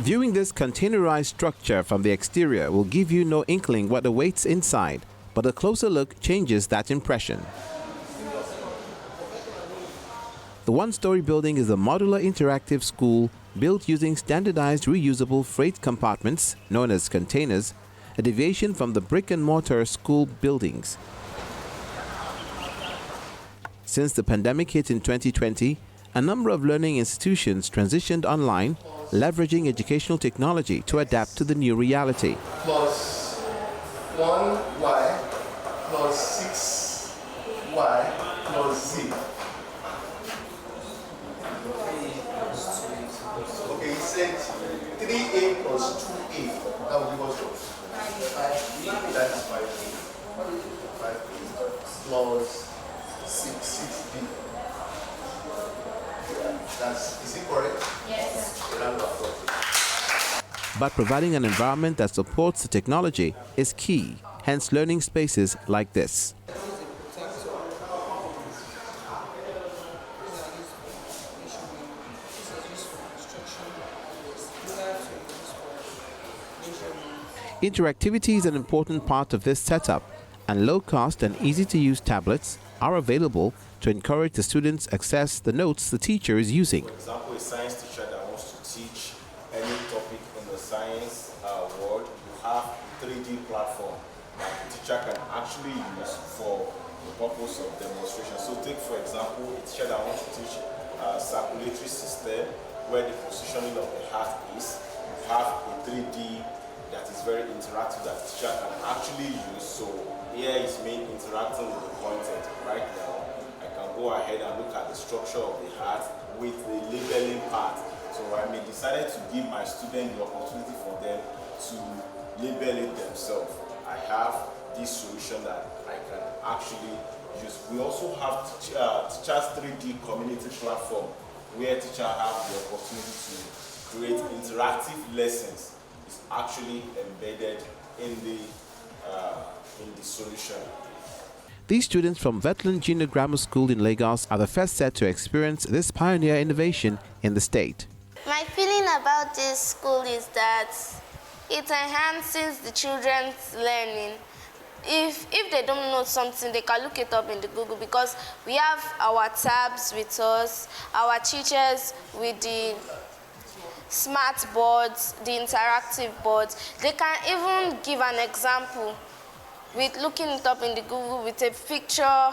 Viewing this containerized structure from the exterior will give you no inkling what awaits inside, but a closer look changes that impression. The one-story building is a modular interactive school built using standardized reusable freight compartments, known as containers, a deviation from the brick-and-mortar school buildings. Since the pandemic hit in 2020, a number of learning institutions transitioned online, leveraging educational technology to adapt to the new reality. Plus 1y plus 6y plus z. Okay, he said 3a plus 2a. That will give us what? 5a. That is 5a. 5a plus 6b. Is it correct? Yes. But providing an environment that supports the technology is key, hence learning spaces like this. Interactivity is an important part of this setup, and low-cost and easy-to-use tablets are available to encourage the students access the notes the teacher is using. For example, a science teacher that wants to teach any topic in the science world, you have a 3D platform that the teacher can actually use for the purpose of demonstration. So take, for example, a teacher that wants to teach a circulatory system where the positioning of the heart is. You have a 3D that is very interactive that the teacher can actually use. So here is me interacting with the content right now. I can go ahead and look at the structure of the heart with the labeling part. So I decided to give my students the opportunity for them to label it themselves. I have this solution that I can actually use. We also have Teachers 3D community platform where teachers have the opportunity to create interactive lessons. It's actually embedded in the solution. These students from Vetland Junior Grammar School in Lagos are the first set to experience this pioneer innovation in the state. My feeling about this school is that it enhances the children's learning. If they don't know something, they can look it up in the Google, because we have our tabs with us, our teachers with the smart boards, the interactive boards. They can even give an example with looking it up in the Google with a picture.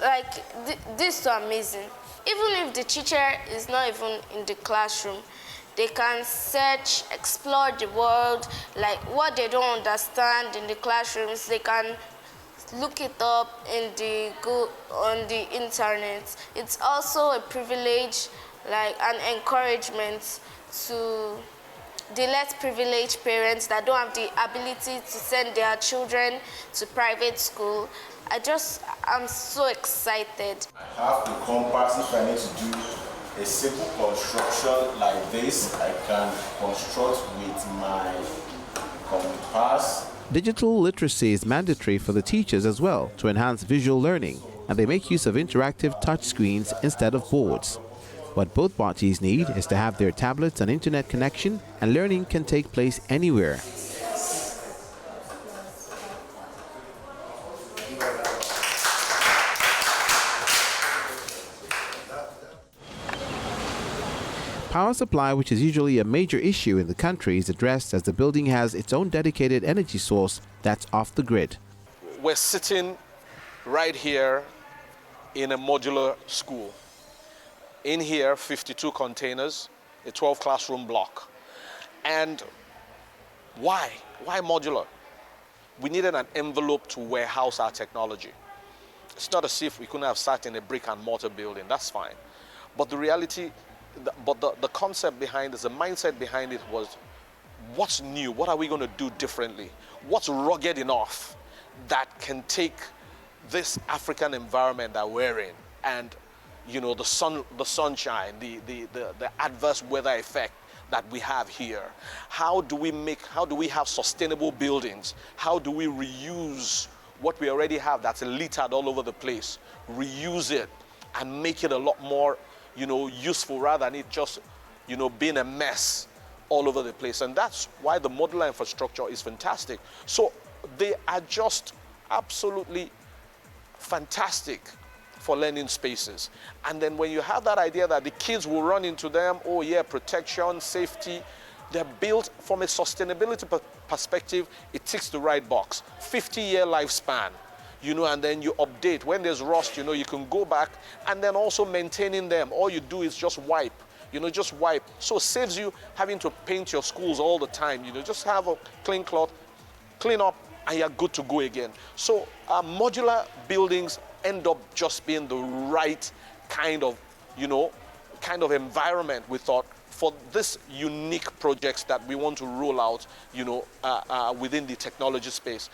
Like, this is so amazing. Even if the teacher is not even in the classroom, they can search, explore the world, like what they don't understand in the classrooms, they can look it up in the on the internet. It's also a privilege, like an encouragement to the less privileged parents that don't have the ability to send their children to private school. I'm so excited. I have the compass. If I need to do a simple construction like this, I can construct with my compass. Digital literacy is mandatory for the teachers as well to enhance visual learning, and they make use of interactive touchscreens instead of boards. What both parties need is to have their tablets and internet connection, and learning can take place anywhere. Power supply, which is usually a major issue in the country, is addressed as the building has its own dedicated energy source that's off the grid. We're sitting right here in a modular school. In here, 52 containers, a 12 classroom block. And why? Why modular? We needed an envelope to warehouse our technology. It's not as if we couldn't have sat in a brick and mortar building, that's fine. But the reality, the concept behind it, the mindset behind it was, what's new? What are we going to do differently? What's rugged enough that can take this African environment that we're in and, you know, the sunshine, the adverse weather effect that we have here? How do we have sustainable buildings? How do we reuse what we already have that's littered all over the place? Reuse it and make it a lot more, you know, useful, rather than it just, you know, being a mess all over the place. And that's why the modular infrastructure is fantastic. So they are just absolutely fantastic for learning spaces. And then when you have that idea that the kids will run into them, oh yeah, protection, safety, they're built from a sustainability perspective, it ticks the right box. 50-year lifespan, you know, and then you update. When there's rust, you know, you can go back, and then also maintaining them. All you do is just wipe, you know, just wipe. So it saves you having to paint your schools all the time, you know, just have a clean cloth, clean up, and you're good to go again. So modular buildings end up just being the right kind of, you know, kind of environment, we thought, for this unique projects that we want to roll out, you know, within the technology space.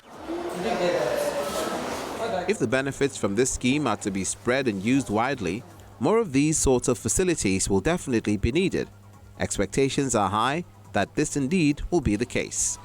If the benefits from this scheme are to be spread and used widely, more of these sorts of facilities will definitely be needed. Expectations are high that this indeed will be the case.